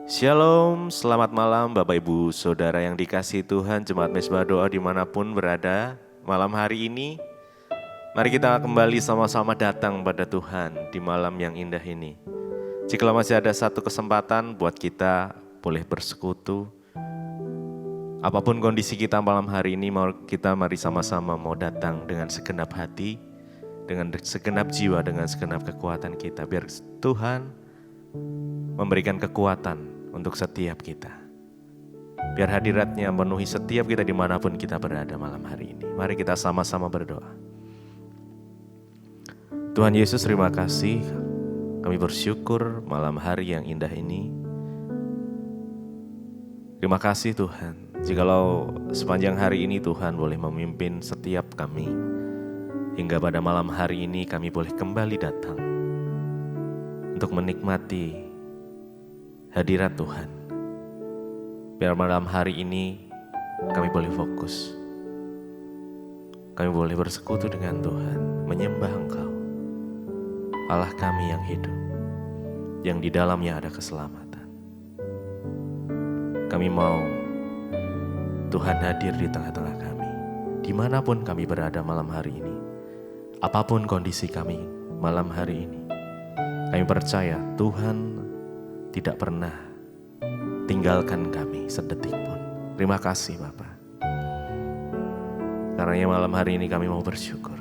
Shalom, selamat malam Bapak Ibu Saudara yang dikasihi Tuhan, Jemaat Mezbah Doa dimanapun berada. Malam hari ini, mari kita kembali sama-sama datang pada Tuhan di malam yang indah ini. Jika masih ada satu kesempatan buat kita boleh bersekutu, apapun kondisi kita malam hari ini, mari sama-sama mau datang dengan segenap hati, dengan segenap jiwa, dengan segenap kekuatan kita. Biar Tuhan memberikan kekuatan untuk setiap kita. Biar hadiratnya memenuhi setiap kita dimanapun kita berada malam hari ini. Mari kita sama-sama berdoa. Tuhan Yesus, terima kasih. Kami bersyukur malam hari yang indah ini. Terima kasih Tuhan. Jikalau sepanjang hari ini Tuhan boleh memimpin setiap kami. Hingga pada malam hari ini kami boleh kembali datang untuk menikmati hadirat Tuhan. Biar malam hari ini kami boleh fokus. Kami boleh bersekutu dengan Tuhan, menyembah Engkau, Allah kami yang hidup, yang di dalamnya ada keselamatan. Kami mau Tuhan hadir di tengah-tengah kami, dimanapun kami berada malam hari ini. Apapun kondisi kami malam hari ini, kami percaya Tuhan tidak pernah tinggalkan kami sedetik pun. Terima kasih Bapa. Karena malam hari ini kami mau bersyukur.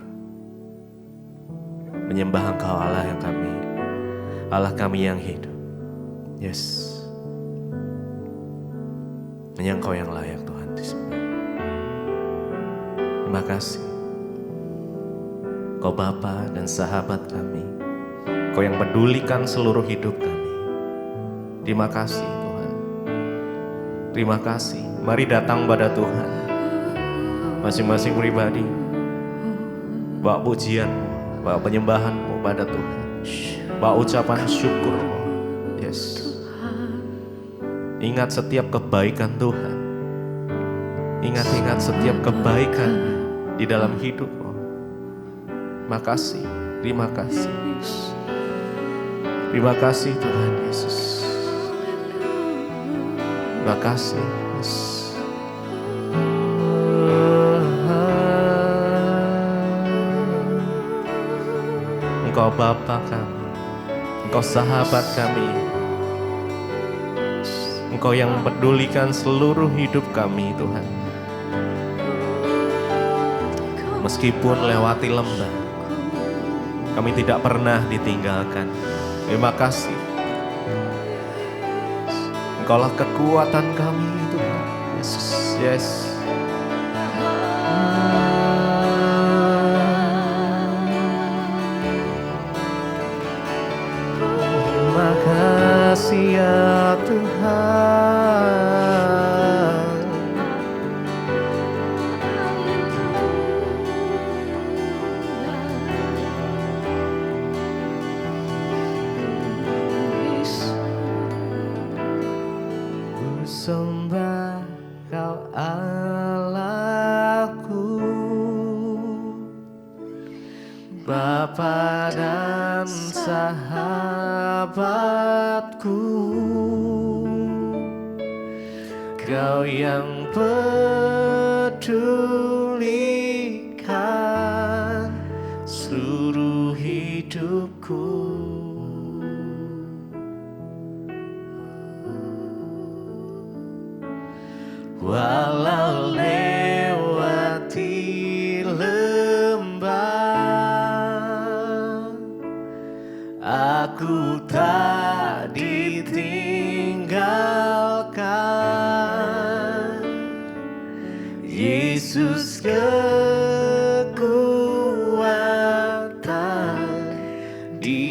Menyembah Engkau Allah kami yang hidup. Yes. Hanya Engkau yang layak Tuhan disembah. Terima kasih. Kau Bapa dan sahabat kami. Kau yang pedulikan seluruh hidup kami. Terima kasih Tuhan. Terima kasih. Mari datang pada Tuhan. Masing-masing pribadi. Bawa pujian-Mu, bawa penyembahan-Mu pada Tuhan. Bawa ucapan syukur-Mu. Yes. Ingat setiap kebaikan Tuhan. Ingat setiap kebaikan di dalam hidup-Mu. Makasih. Terima kasih. Terima kasih Tuhan Yesus. Terima kasih, Yesus. Engkau Bapa kami, Engkau sahabat kami, Engkau yang pedulikan seluruh hidup kami Tuhan. Meskipun lewati lembah, kami tidak pernah ditinggalkan. Terima kasih. Engkaulah kekuatan kami Tuhan Yesus. Yes. Terima kasih ya Tuhan. Sembah Kau Allahku, Bapa dan sahabatku. Kau yang pedulikan seluruh hidupku. Walau lewati lembah, aku tak ditinggalkan. Yesus kekuatan di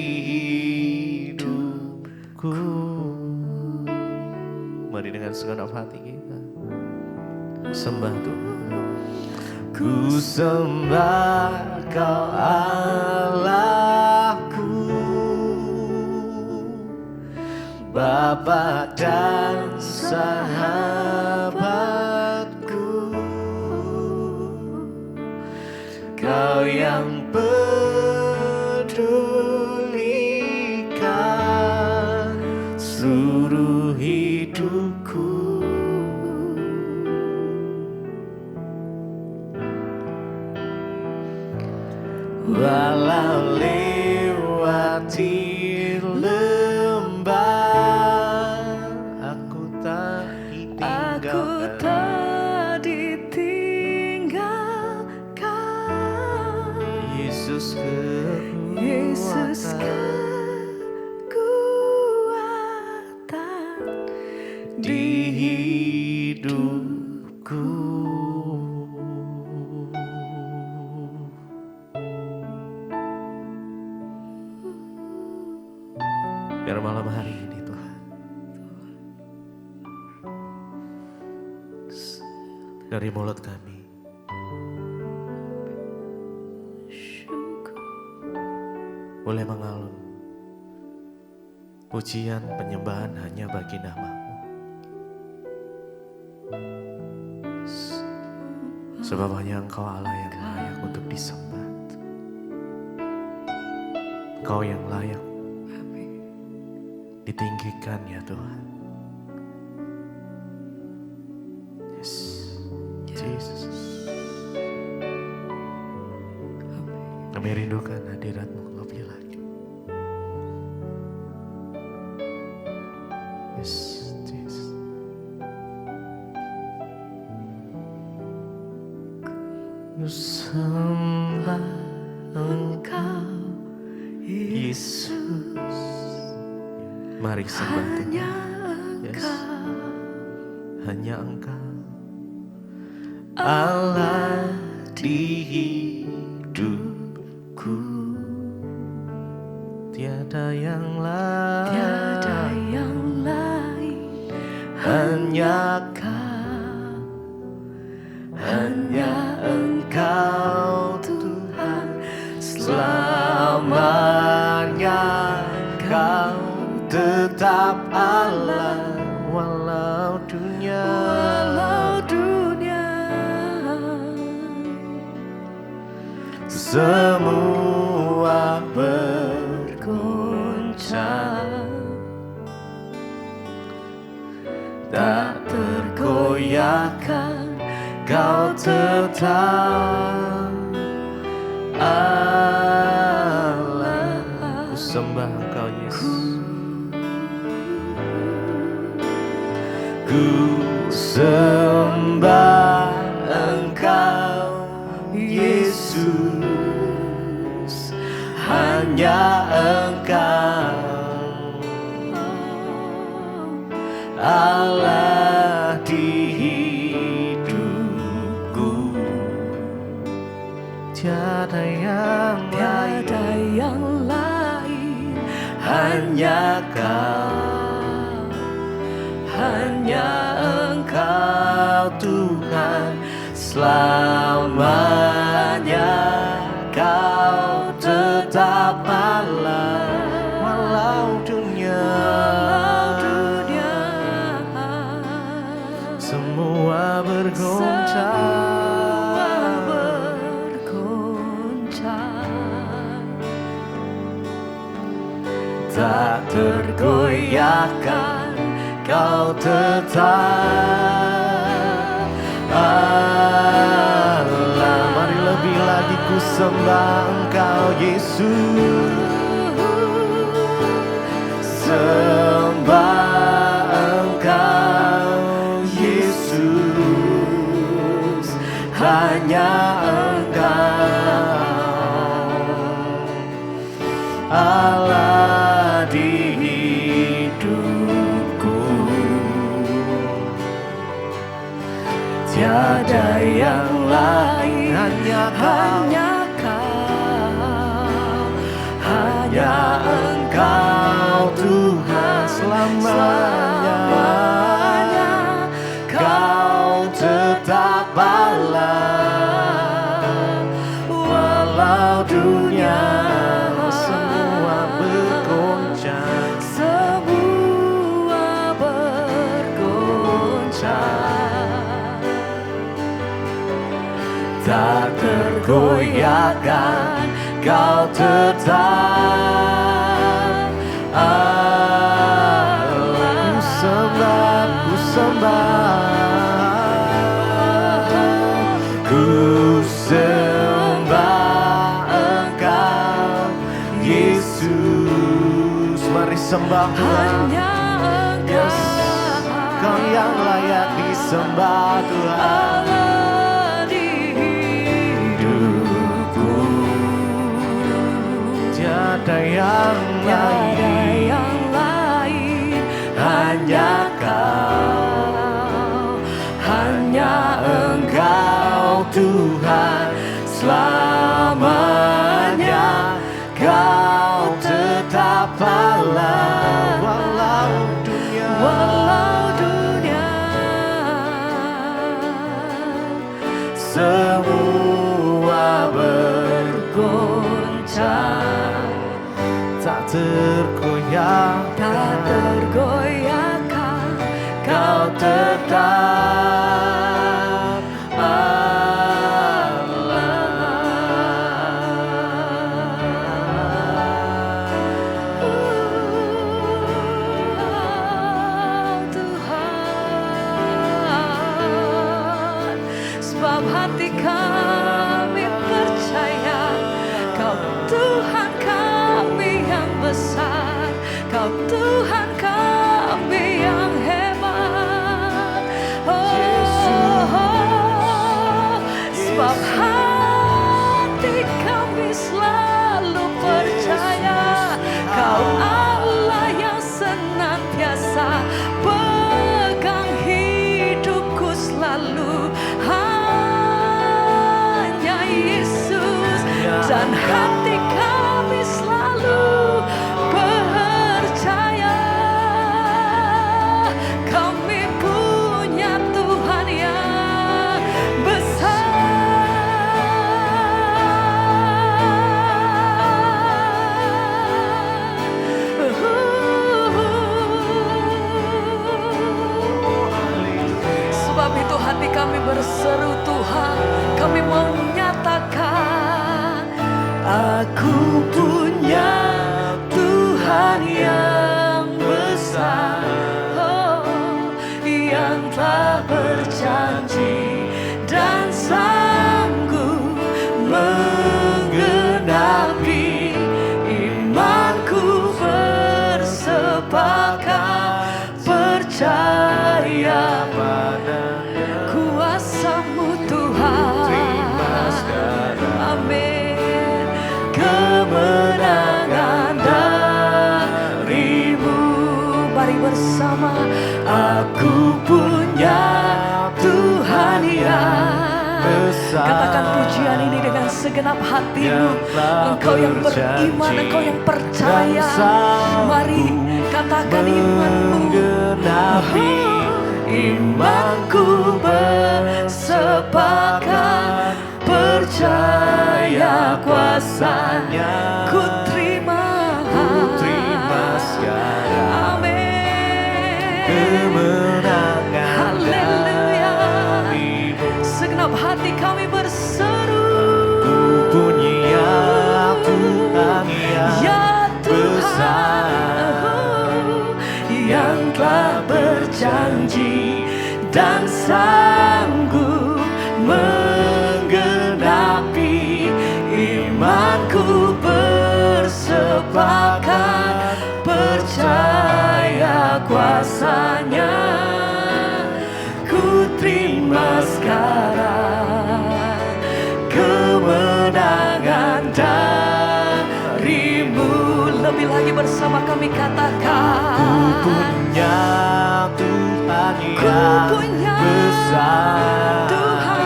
hidupku. Mari dengan segenap hati kita sembah Tuhan. Ku sembah Kau Allahku, Bapa dan sahabatku. Kau yang pedulikan seluruh Aku tak ditinggalkan. Yesus kekuatan di hidupku. Biar malam hari ini Tuhan, dari mulut kami boleh mengalun pujian penyembahan hanya bagi nama-Mu. Sebab hanya Engkau Allah yang layak untuk disembah. Engkau yang layak ditinggikan ya Tuhan. Yes, Jesus. Kami rindukan hadirat-Mu lebih lagi. Yes, Jesus. Ku sembah Engkau, Yesus. Mari sembah Tuhan. Yes. Hanya Engkau Allah di hidupku. Tiada yang lain, hanya Kau, hanya Engkau Tuhan selamanya. Kau tetap Allah walau dunia semua bergoncang, tak tergoyahkan. Kau tetap Allah. Ku sembah Engkau Yesus. Ku sembah Engkau Yesus. Hanya Engkau Allah di hidupku. Tiada yang lain, hanya Kau, hanya Engkau Tuhan selamanya. Kau tetap Allah walau dunia semua bergoncang. Tak tergoyahkan. Kau tetap Allah. Mari lebih lagi ku sembah Engkau Yesus. Sembah Engkau Yesus. Hanya Engkau Allah di hidupku. Tiada yang lain, hanya Kau, hanya Engkau Tuhan selamanya. Kau tetap Allah walau dunia semua bergoncang. Tak tergoyahkan. Kau tetap Allah. Ku sembah Engkau Yesus. Mari sembah Tuhan. Yes. Kau yang layak disembah Tuhan. Allah di hidupku. Tiada yang Tiada lain, yang lain, hanya Kau, hanya Engkau Tuhan selamanya. Kau tetap Allah walau dunia semua bergoncang, tak tergoyahkan. tak tergoyahkan. Kau tetap Tuhan. Sebab hati kami percaya Kau Tuhan kami yang besar, Kau Tuhan kami yang hebat. Sebab hati kami selalu percaya Kau Allah yang senantiasa pegang hidupku selalu. Hanya Yesus, dan hati kami selalu percaya kami punya Tuhan yang Sebab itu hati kami berseru Tuhan, kami mau nyatakan, aku punya Tuhan yang besar, yang telah berjanji dan sanggup menggenapi imanku. Bersepakat percaya pada kuasa-Mu Tuhan. Terima sekarang. Amin. Kemenangan dari-Mu. Mari bersama. Aku punya Tuhan yang besar. Katakan pujian ini dengan segenap hatimu. Engkau yang beriman, engkau yang percaya. Mari katakan imanmu. Menggenapi Imanku bersepakat percaya kuasa-Nya. Ku terima sekarang. Amin. Kemenangan Haleluya. dari-Mu. Segenap hati kami berseru, Ku punya Tuhan yang ya besar, Tuhan, yang telah berjanji dan sanggup menggenapi imanku. Bersepakat percaya kuasa-Nya. Ku terima sekarang kemenangan dari-Mu. Lebih lagi bersama kami katakan, Ku punya Tuhan Ku yang punya besar, Tuhan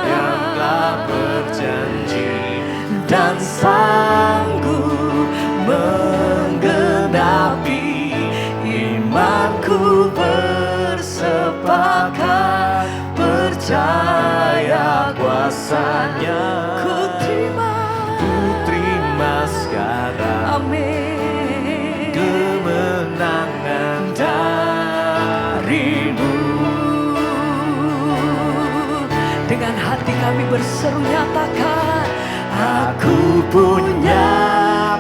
yang telah berjanji dan sanggup menggenapi imanku. Bersepakat percaya kuasa-Nya. Ku terima sekarang amin. kemenangan dari-Mu. Dengan hati kami berseru nyatakan, aku punya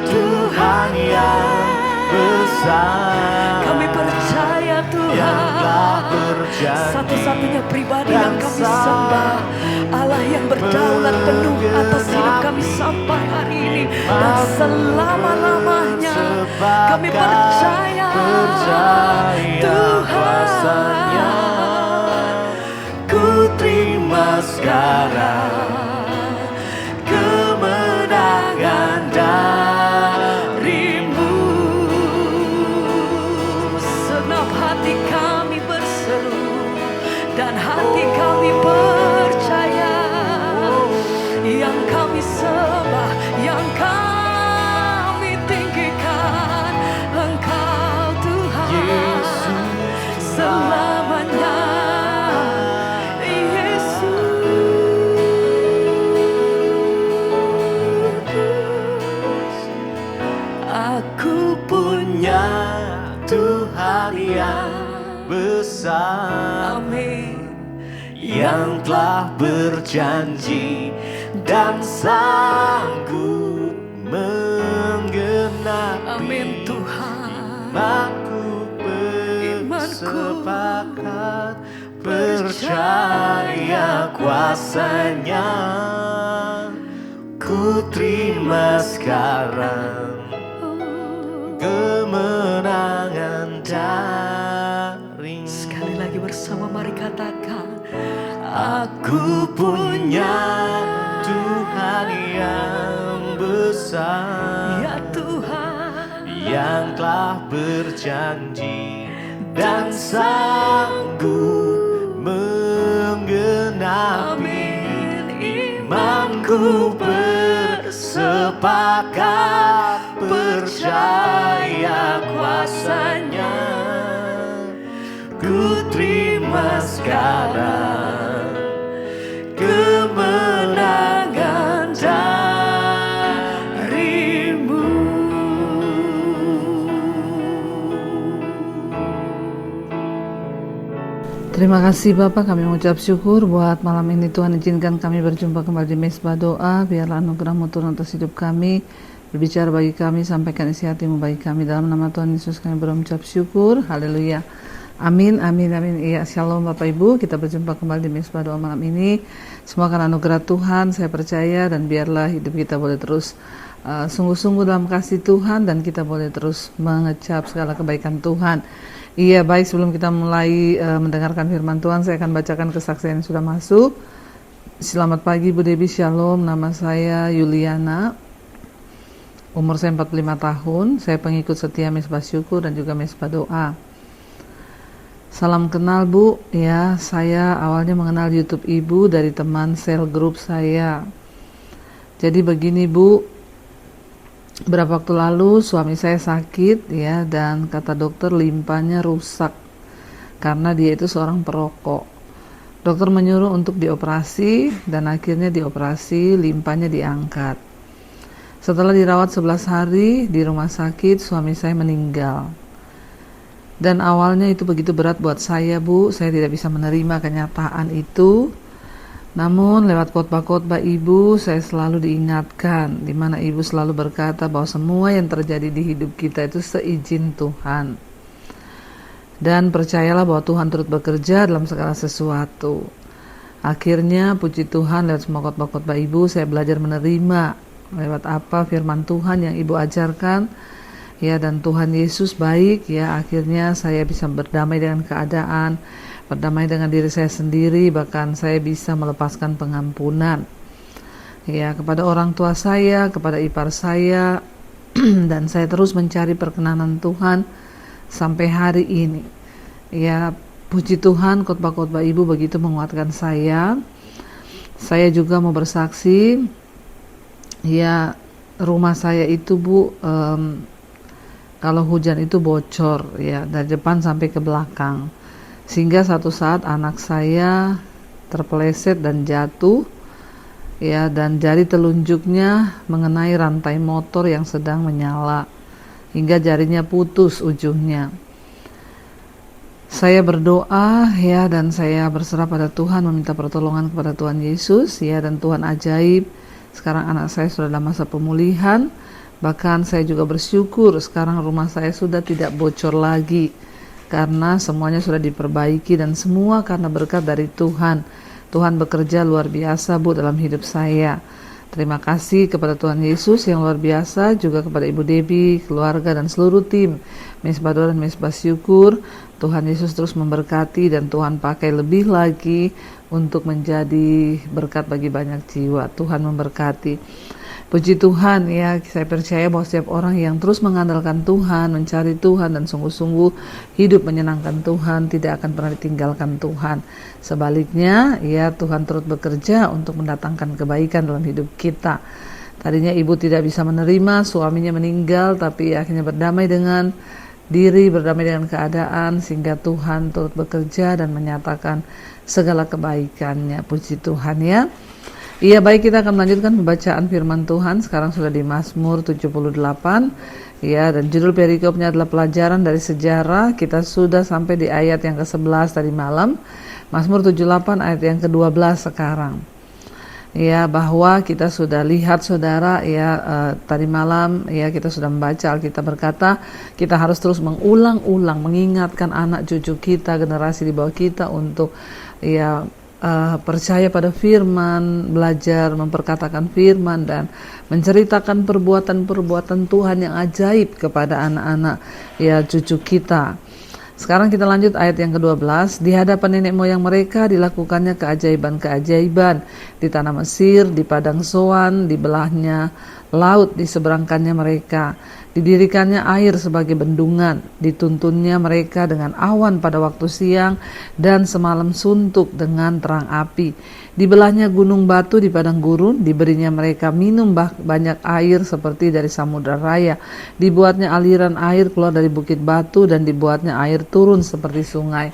Tuhan yang besar. Kami percaya Tuhan, satu-satunya pribadi yang kami sembah, Allah yang berdaulat penuh atas hidup kami sampai hari ini dan selama-lamanya. Kami percaya Tuhan besar Amin. yang telah berjanji dan sanggup menggenapi. Amin Tuhan. Imanku bersepakat, percaya kuasa-Nya. Ku terima sekarang kemenangan darimu. Sekali lagi bersama mari katakan, Aku punya Tuhan yang besar, ya Tuhan, yang telah berjanji dan sanggup menggenapi. Imanku bersepakat, percaya kuasa-Nya. Ku terima sekarang kemenangan darimu. Terima kasih Bapak, kami mengucap syukur buat malam ini Tuhan izinkan kami berjumpa kembali di Mesbah Doa. Biarlah anugerah-Mu turun atas hidup kami, berbicara bagi kami, sampaikan isi hati-Mu bagi kami. Dalam nama Tuhan Yesus kami berucap syukur, haleluya. Amin, amin, amin. Iya, shalom Bapak Ibu, kita berjumpa kembali di Mesbah Doa malam ini. Semua karena anugerah Tuhan, saya percaya, dan biarlah hidup kita boleh terus sungguh-sungguh dalam kasih Tuhan, dan kita boleh terus mengecap segala kebaikan Tuhan. Iya, baik, sebelum kita mulai mendengarkan firman Tuhan, saya akan bacakan kesaksian yang sudah masuk. Selamat pagi Bu Debi, shalom. Nama saya Yuliana, umur saya 45 tahun. Saya pengikut setia Mesbah Syukur dan juga Mesbah Doa. Salam kenal Bu, ya saya awalnya mengenal YouTube Ibu dari teman sel grup saya. Jadi begini Bu, beberapa waktu lalu suami saya sakit ya, dan kata dokter limpahnya rusak karena dia itu seorang perokok. Dokter menyuruh untuk dioperasi dan akhirnya dioperasi, limpahnya diangkat. Setelah dirawat 11 hari di rumah sakit, suami saya meninggal. Dan awalnya itu begitu berat buat saya Bu, saya tidak bisa menerima kenyataan itu. Namun lewat khotbah-khotbah Ibu, saya selalu diingatkan, di mana Ibu selalu berkata bahwa semua yang terjadi di hidup kita itu seizin Tuhan. Dan percayalah bahwa Tuhan turut bekerja dalam segala sesuatu. Akhirnya puji Tuhan, lewat semua khotbah-khotbah Ibu, saya belajar menerima lewat apa firman Tuhan yang Ibu ajarkan. Ya, dan Tuhan Yesus baik ya, akhirnya saya bisa berdamai dengan keadaan, berdamai dengan diri saya sendiri, bahkan saya bisa melepaskan pengampunan ya kepada orang tua saya, kepada ipar saya dan saya terus mencari perkenanan Tuhan sampai hari ini ya. Puji Tuhan, khotbah-khotbah Ibu begitu menguatkan saya. Saya juga mau bersaksi ya, rumah saya itu Bu, kalau hujan itu bocor ya, dari depan sampai ke belakang. Sehingga satu saat anak saya terpeleset dan jatuh ya, dan jari telunjuknya mengenai rantai motor yang sedang menyala hingga jarinya putus ujungnya. Saya berdoa ya, dan saya berserah pada Tuhan, meminta pertolongan kepada Tuhan Yesus ya, dan Tuhan ajaib. Sekarang anak saya sudah dalam masa pemulihan. Bahkan saya juga bersyukur sekarang rumah saya sudah tidak bocor lagi karena semuanya sudah diperbaiki, dan semua karena berkat dari Tuhan. Tuhan bekerja luar biasa Bu dalam hidup saya. Terima kasih kepada Tuhan Yesus yang luar biasa, juga kepada Ibu Debi, keluarga dan seluruh tim Mesbah Doa dan Mesbah Syukur. Tuhan Yesus terus memberkati dan Tuhan pakai lebih lagi untuk menjadi berkat bagi banyak jiwa. Tuhan memberkati. Puji Tuhan ya, saya percaya bahwa setiap orang yang terus mengandalkan Tuhan, mencari Tuhan dan sungguh-sungguh hidup menyenangkan Tuhan, tidak akan pernah ditinggalkan Tuhan. Sebaliknya ya, Tuhan turut bekerja untuk mendatangkan kebaikan dalam hidup kita. Tadinya ibu tidak bisa menerima suaminya meninggal, tapi akhirnya berdamai dengan diri, berdamai dengan keadaan, sehingga Tuhan turut bekerja dan menyatakan segala kebaikannya. Puji Tuhan ya. Iya, baik, kita akan melanjutkan pembacaan firman Tuhan. Sekarang sudah di Mazmur 78. Ya, dan judul perikopnya adalah pelajaran dari sejarah. Kita sudah sampai di ayat yang ke-11 tadi malam. Mazmur 78 ayat yang ke-12 sekarang. Ya, bahwa kita sudah lihat saudara ya, tadi malam ya kita sudah membaca Alkitab berkata kita harus terus mengulang-ulang mengingatkan anak cucu kita, generasi di bawah kita untuk ya percaya pada firman, belajar memperkatakan firman dan menceritakan perbuatan-perbuatan Tuhan yang ajaib kepada anak-anak ya cucu kita. Sekarang kita lanjut ayat yang ke-12. Di hadapan nenek moyang mereka dilakukannya keajaiban-keajaiban di tanah Mesir, di padang Zoan, di belahnya laut, diseberangkannya mereka. Didirikannya air sebagai bendungan, dituntunnya mereka dengan awan pada waktu siang dan semalam suntuk dengan terang api. Dibelahnya gunung batu di padang gurun, diberinya mereka minum banyak air seperti dari samudra raya. Dibuatnya aliran air keluar dari bukit batu dan dibuatnya air turun seperti sungai.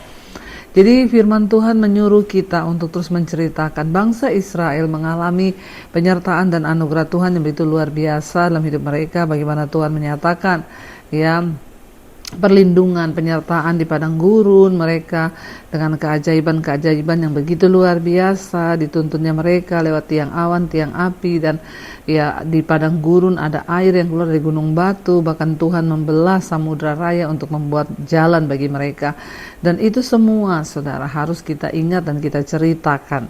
Jadi firman Tuhan menyuruh kita untuk terus menceritakan bangsa Israel mengalami penyertaan dan anugerah Tuhan yang begitu luar biasa dalam hidup mereka. Bagaimana Tuhan menyatakan ya perlindungan, penyertaan di padang gurun mereka dengan keajaiban-keajaiban yang begitu luar biasa. Dituntunnya mereka lewat tiang awan, tiang api, dan ya di padang gurun ada air yang keluar dari gunung batu. Bahkan Tuhan membelah samudra raya untuk membuat jalan bagi mereka. Dan itu semua saudara harus kita ingat dan kita ceritakan.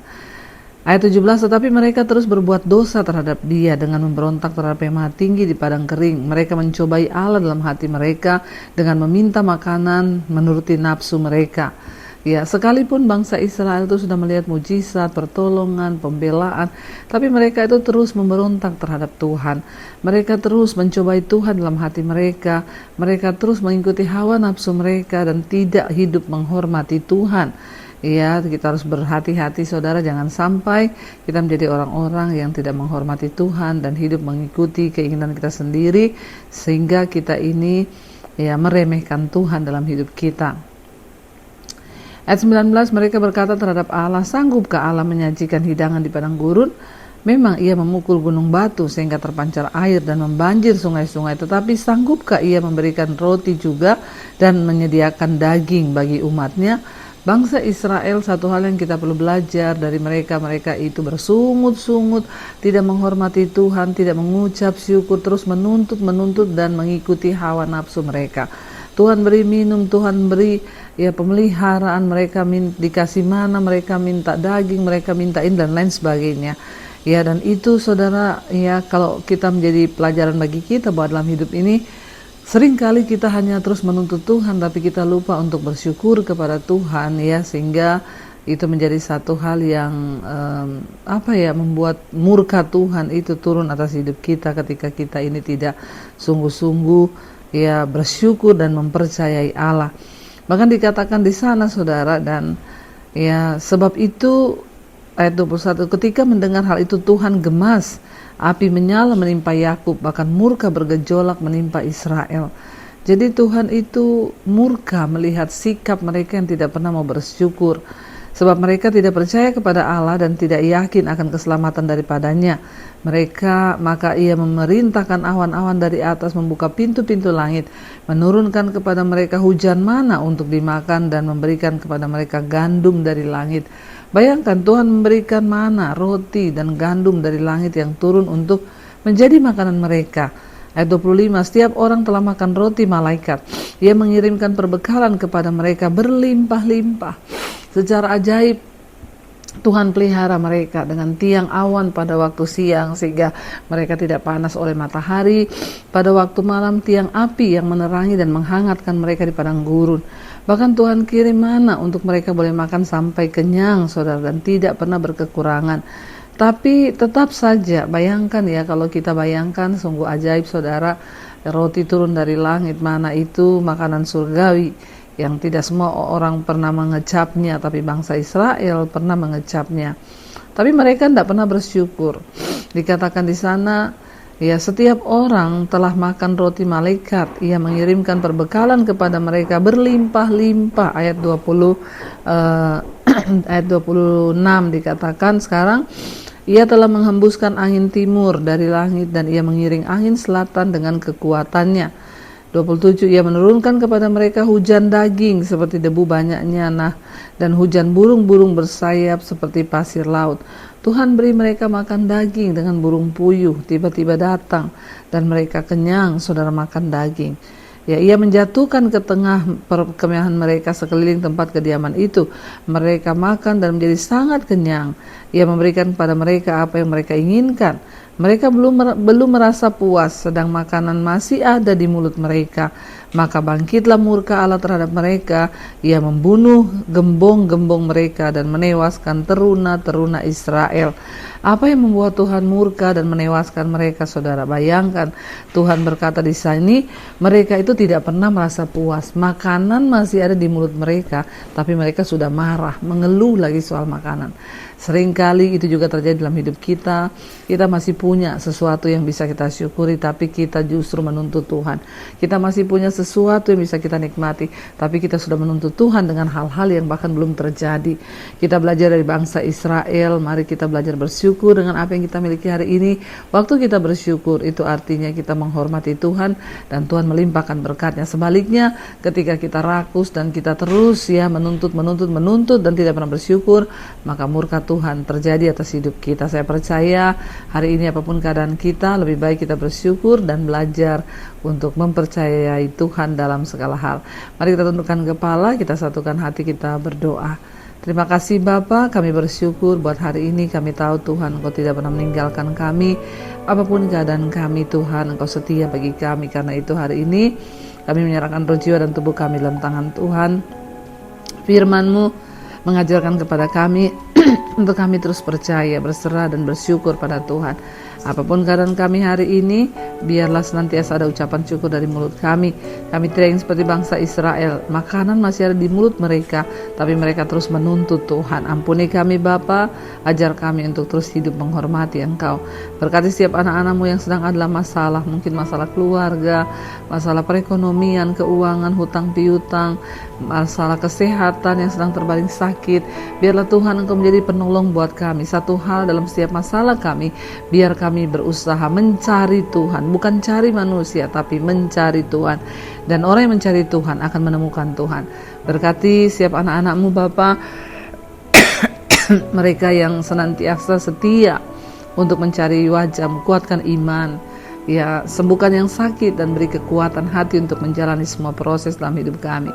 Ayat 17, tetapi mereka terus berbuat dosa terhadap Dia dengan memberontak terhadap yang Maha Tinggi di padang kering. Mereka mencobai Allah dalam hati mereka dengan meminta makanan menuruti nafsu mereka. Ya, sekalipun bangsa Israel itu sudah melihat mujizat, pertolongan, pembelaan, tapi mereka itu terus memberontak terhadap Tuhan. Mereka terus mencobai Tuhan dalam hati mereka. Mereka terus mengikuti hawa nafsu mereka dan tidak hidup menghormati Tuhan. Ya, kita harus berhati-hati saudara, jangan sampai kita menjadi orang-orang yang tidak menghormati Tuhan dan hidup mengikuti keinginan kita sendiri sehingga kita ini ya meremehkan Tuhan dalam hidup kita. Ayat 19, mereka berkata terhadap Allah, sanggupkah Allah menyajikan hidangan di padang gurun? Memang Ia memukul gunung batu sehingga terpancar air dan membanjir sungai-sungai, tetapi sanggupkah Ia memberikan roti juga dan menyediakan daging bagi umatnya? Bangsa Israel, satu hal yang kita perlu belajar dari mereka itu bersungut-sungut, tidak menghormati Tuhan, tidak mengucap syukur, terus menuntut dan mengikuti hawa nafsu mereka. Tuhan beri minum, Tuhan beri ya pemeliharaan, mereka dikasih mana, mereka minta daging, mereka mintain dan lain sebagainya. Ya, dan itu saudara ya, kalau kita menjadi pelajaran bagi kita bahwa dalam hidup ini seringkali kita hanya terus menuntut Tuhan tapi kita lupa untuk bersyukur kepada Tuhan ya, sehingga itu menjadi satu hal yang membuat murka Tuhan itu turun atas hidup kita ketika kita ini tidak sungguh-sungguh ya bersyukur dan mempercayai Allah. Bahkan dikatakan di sana saudara, dan ya sebab itu ayat 21, ketika mendengar hal itu Tuhan gemas, api menyala menimpa Yakub, bahkan murka bergejolak menimpa Israel. Jadi Tuhan itu murka melihat sikap mereka yang tidak pernah mau bersyukur. Sebab mereka tidak percaya kepada Allah dan tidak yakin akan keselamatan daripadanya. Maka Ia memerintahkan awan-awan dari atas, membuka pintu-pintu langit, menurunkan kepada mereka hujan mana untuk dimakan dan memberikan kepada mereka gandum dari langit. Bayangkan Tuhan memberikan mana, roti dan gandum dari langit yang turun untuk menjadi makanan mereka. Ayat 25, setiap orang telah makan roti malaikat. Ia mengirimkan perbekalan kepada mereka berlimpah-limpah. Secara ajaib Tuhan pelihara mereka dengan tiang awan pada waktu siang sehingga mereka tidak panas oleh matahari. Pada waktu malam tiang api yang menerangi dan menghangatkan mereka di padang gurun. Bahkan Tuhan kirim mana untuk mereka boleh makan sampai kenyang saudara, dan tidak pernah berkekurangan. Tapi tetap saja bayangkan ya, kalau kita bayangkan sungguh ajaib saudara, roti turun dari langit, mana itu makanan surgawi yang tidak semua orang pernah mengecapnya, tapi bangsa Israel pernah mengecapnya. Tapi mereka tidak pernah bersyukur. Dikatakan di sana, ya setiap orang telah makan roti malaikat. Ia mengirimkan perbekalan kepada mereka berlimpah-limpah. Ayat 20 ayat 26 dikatakan sekarang, Ia telah menghembuskan angin timur dari langit dan ia mengiring angin selatan dengan kekuatannya. 27. Ia menurunkan kepada mereka hujan daging seperti debu banyaknya dan hujan burung-burung bersayap seperti pasir laut. Tuhan beri mereka makan daging dengan burung puyuh tiba-tiba datang dan mereka kenyang, saudara, makan daging. Ya, ia menjatuhkan ke tengah perkemahan mereka sekeliling tempat kediaman itu. Mereka makan dan menjadi sangat kenyang. Ia memberikan kepada mereka apa yang mereka inginkan. Mereka belum merasa puas, sedang makanan masih ada di mulut mereka. Maka bangkitlah murka Allah terhadap mereka. Ia membunuh gembong-gembong mereka dan menewaskan teruna-teruna Israel. Apa yang membuat Tuhan murka dan menewaskan mereka, saudara? Bayangkan, Tuhan berkata di sini, mereka itu tidak pernah merasa puas. Makanan masih ada di mulut mereka, tapi mereka sudah marah, mengeluh lagi soal makanan. Seringkali itu juga terjadi dalam hidup kita. Kita masih punya sesuatu yang bisa kita syukuri, tapi kita justru menuntut Tuhan. Kita masih punya sesuatu yang bisa kita nikmati, tapi kita sudah menuntut Tuhan dengan hal-hal yang bahkan belum terjadi. Kita belajar dari bangsa Israel. Mari kita belajar bersyukur dengan apa yang kita miliki hari ini. Waktu kita bersyukur, itu artinya kita menghormati Tuhan dan Tuhan melimpahkan berkatnya. Sebaliknya, ketika kita rakus dan kita terus menuntut dan tidak pernah bersyukur, maka murka Tuhan terjadi atas hidup kita. Saya percaya hari ini apapun keadaan kita, lebih baik kita bersyukur dan belajar untuk mempercayai Tuhan dalam segala hal. Mari kita tundukkan kepala, kita satukan hati, kita berdoa. Terima kasih Bapa, kami bersyukur buat hari ini. Kami tahu Tuhan Engkau tidak pernah meninggalkan kami. Apapun keadaan kami Tuhan, Engkau setia bagi kami. Karena itu hari ini kami menyerahkan roh, jiwa dan tubuh kami dalam tangan Tuhan. Firman-Mu mengajarkan kepada kami untuk kami terus percaya, berserah dan bersyukur pada Tuhan. Apapun keadaan kami hari ini, biarlah senantiasa ada ucapan syukur dari mulut kami. Kami tidak ingin seperti bangsa Israel, makanan masih ada di mulut mereka, tapi mereka terus menuntut Tuhan. Ampuni kami Bapa, ajar kami untuk terus hidup menghormati Engkau. Berkati setiap anak-anak-Mu yang sedang adalah masalah, mungkin masalah keluarga, masalah perekonomian, keuangan, hutang piutang, masalah kesehatan yang sedang terbaring sakit. Biarlah Tuhan Engkau menjadi penolong buat kami. Satu hal dalam setiap masalah kami, biar kami berusaha mencari Tuhan, bukan cari manusia, tapi mencari Tuhan. Dan orang yang mencari Tuhan akan menemukan Tuhan. Berkati setiap anak-anak-Mu Bapa, mereka yang senantiasa setia untuk mencari wajah, kuatkan iman, ya, sembuhkan yang sakit dan beri kekuatan hati untuk menjalani semua proses dalam hidup kami.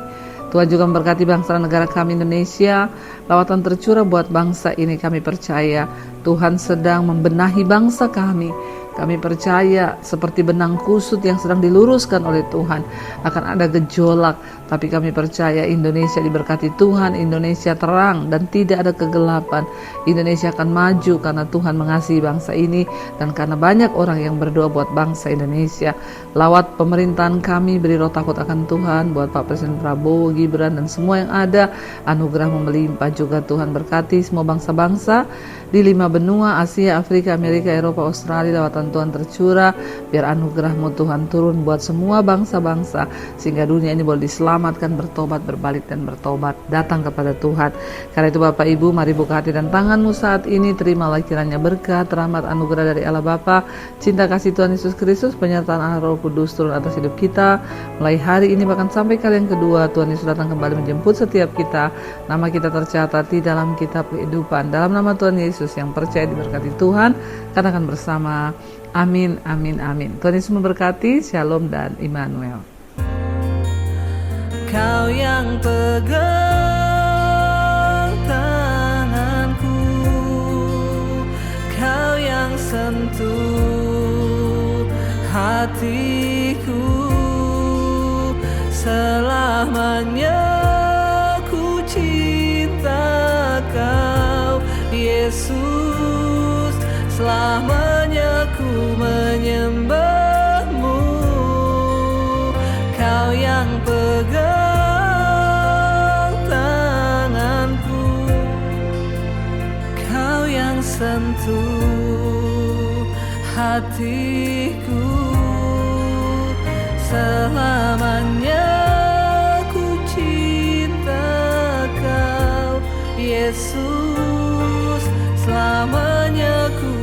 Tuhan juga memberkati bangsa dan negara kami Indonesia. Lawatan tercurah buat bangsa ini, kami percaya Tuhan sedang membenahi bangsa kami. Kami percaya seperti benang kusut yang sedang diluruskan oleh Tuhan, akan ada gejolak. Tapi kami percaya Indonesia diberkati Tuhan, Indonesia terang dan tidak ada kegelapan. Indonesia akan maju karena Tuhan mengasihi bangsa ini dan karena banyak orang yang berdoa buat bangsa Indonesia. Lawat pemerintahan kami, beri roh takut akan Tuhan buat Pak Presiden Prabowo, Gibran dan semua yang ada. Anugerah melimpah juga Tuhan. Berkati semua bangsa-bangsa di 5 benua, Asia, Afrika, Amerika, Eropa, Australia. Lawatan Tuhan tercurah, biar anugerah-Mu Tuhan turun buat semua bangsa-bangsa, sehingga dunia ini boleh diselamatkan, bertobat, berbalik dan bertobat, datang kepada Tuhan. Karena itu Bapak Ibu, mari buka hati dan tangan-Mu saat ini. Terimalah kiranya berkat, rahmat, anugerah dari Allah Bapa, cinta kasih Tuhan Yesus Kristus, penyertaan Allah Roh Kudus turun atas hidup kita mulai hari ini bahkan sampai kali yang kedua. Tuhan Yesus datang kembali menjemput setiap kita. Nama kita tercatat di dalam kitab kehidupan. Dalam nama Tuhan Yesus yang percaya diberkati Tuhan, katakan bersama, amin, amin, amin. Tuhan Yesus memberkati. Shalom dan Immanuel. Kau yang pegang tanganku, Kau yang sentuh hatiku, selamanya ku cinta Kau Yesus, selamanya ku menyembah-Mu. Kau yang pegang tanganku, Kau yang sentuh hatiku, selamanya ku cinta Kau Yesus, selamanya ku